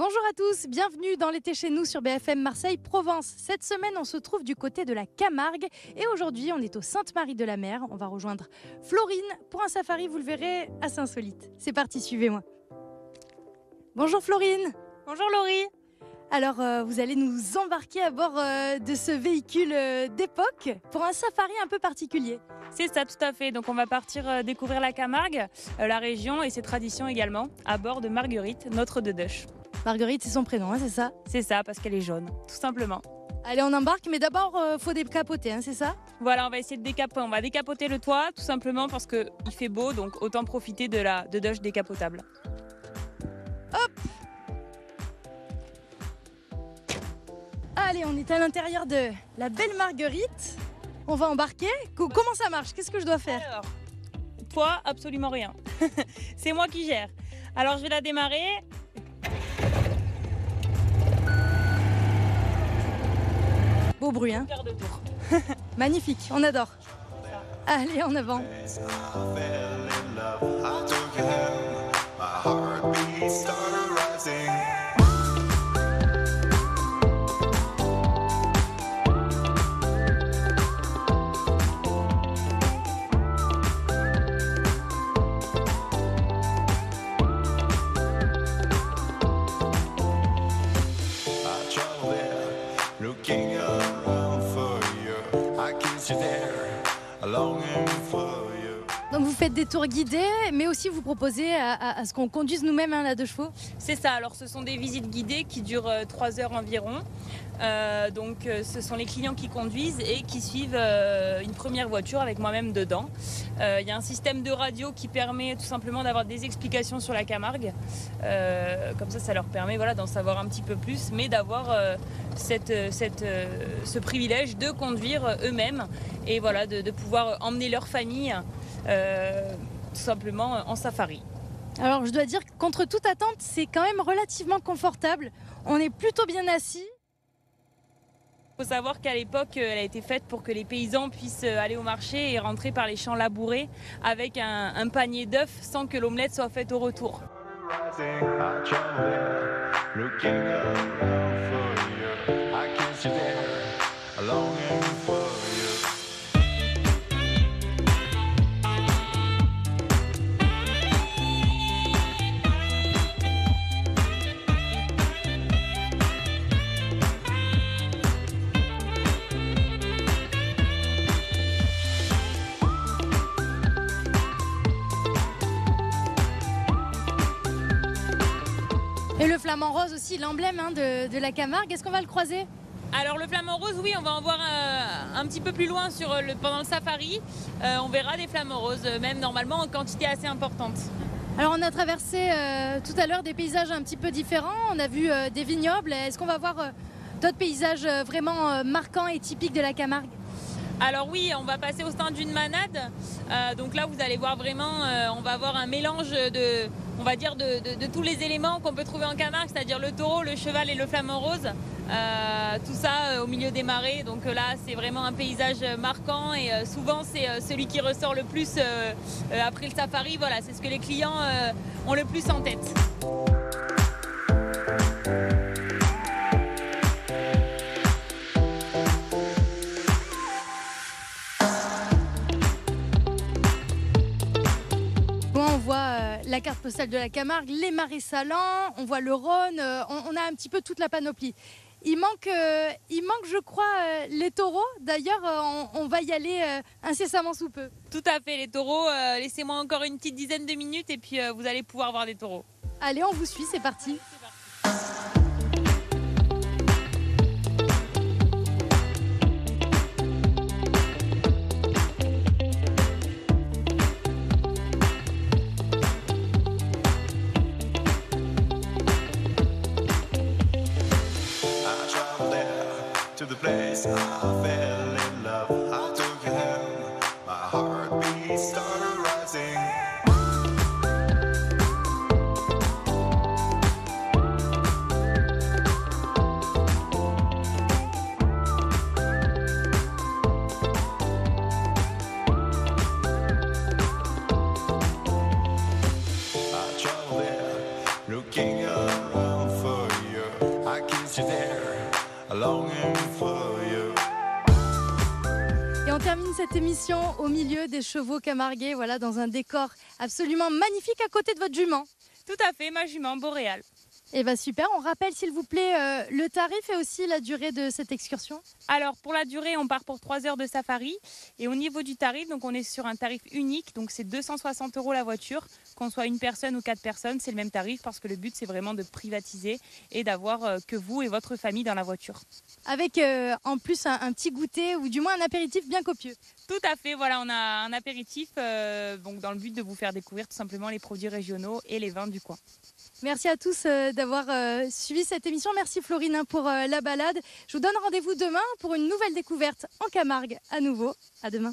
Bonjour à tous, bienvenue dans l'été chez nous sur BFM Marseille Provence. Cette semaine, on se trouve du côté de la Camargue et aujourd'hui, on est au Sainte-Marie-de-la-Mer. On va rejoindre Florine pour un safari, vous le verrez, assez insolite. C'est parti, suivez-moi. Bonjour Florine. Bonjour Laurie. Alors, vous allez nous embarquer à bord de ce véhicule d'époque pour un safari un peu particulier. C'est ça, tout à fait. Donc on va partir découvrir la Camargue, la région et ses traditions également, à bord de Marguerite, notre Deudeuche. Marguerite, c'est son prénom, hein, c'est ça? C'est ça, parce qu'elle est jaune, tout simplement. Allez, on embarque, mais d'abord, faut décapoter, hein, c'est ça? Voilà, on va essayer de décapoter. On va décapoter le toit, tout simplement parce qu'il fait beau, donc autant profiter de la Deudeuche décapotable. Hop! Allez, on est à l'intérieur de la belle Marguerite. On va embarquer. Comment ça marche? Qu'est-ce que je dois faire? Alors, toi, absolument rien. C'est moi qui gère. Alors, je vais la démarrer. Beau bruit, hein? Quart de tour. Magnifique, on adore. Allez, en avant. Donc vous faites des tours guidés, mais aussi vous proposez à ce qu'on conduise nous-mêmes à deux chevaux. C'est ça, alors ce sont des visites guidées qui durent 3 heures environ. Ce sont les clients qui conduisent et qui suivent une première voiture avec moi-même dedans. Il y a un système de radio qui permet tout simplement d'avoir des explications sur la Camargue. Comme ça leur permet d'en savoir un petit peu plus, mais d'avoir ce privilège de conduire eux-mêmes et de pouvoir emmener leur famille tout simplement en safari. Alors je dois dire que contre toute attente, c'est quand même relativement confortable. On est plutôt bien assis. Il faut savoir qu'à l'époque, elle a été faite pour que les paysans puissent aller au marché et rentrer par les champs labourés avec un panier d'œufs sans que l'omelette soit faite au retour. Et le flamant rose aussi, l'emblème de la Camargue, est-ce qu'on va le croiser? Alors le flamant rose, oui, on va en voir un petit peu plus loin pendant le safari. On verra des flamants roses, même normalement en quantité assez importante. Alors on a traversé tout à l'heure des paysages un petit peu différents. On a vu des vignobles. Est-ce qu'on va voir d'autres paysages vraiment marquants et typiques de la Camargue? Alors oui, on va passer au stand d'une manade. Donc là, vous allez voir vraiment, on va avoir un mélange de tous les éléments qu'on peut trouver en Camargue, c'est-à-dire le taureau, le cheval et le flamant rose. Tout ça au milieu des marais. Donc là, c'est vraiment un paysage marquant et souvent, c'est celui qui ressort le plus après le safari. Voilà, c'est ce que les clients ont le plus en tête. On voit la carte postale de la Camargue, les marais salants, on voit le Rhône, on a un petit peu toute la panoplie. Il manque, je crois, les taureaux. D'ailleurs, on va y aller incessamment sous peu. Tout à fait, les taureaux. Laissez-moi encore une petite dizaine de minutes et puis vous allez pouvoir voir des taureaux. Allez, on vous suit, c'est parti. To the place I fell in love, I took you home, my heartbeat started rising. I traveled there, looking around for you. for you. Et on termine cette émission au milieu des chevaux camarguais, voilà, dans un décor absolument magnifique à côté de votre jument. Tout à fait, ma jument boréale. Et bien super, on rappelle s'il vous plaît le tarif et aussi la durée de cette excursion. Alors pour la durée, on part pour 3 heures de safari. Et au niveau du tarif, donc on est sur un tarif unique, donc c'est 260 € la voiture. Qu'on soit une personne ou 4 personnes, c'est le même tarif parce que le but c'est vraiment de privatiser et d'avoir que vous et votre famille dans la voiture. Avec en plus un petit goûter ou du moins un apéritif bien copieux. Tout à fait, voilà, on a un apéritif donc dans le but de vous faire découvrir tout simplement les produits régionaux et les vins du coin. Merci à tous d'avoir suivi cette émission. Merci Florine pour la balade. Je vous donne rendez-vous demain pour une nouvelle découverte en Camargue à nouveau. À demain.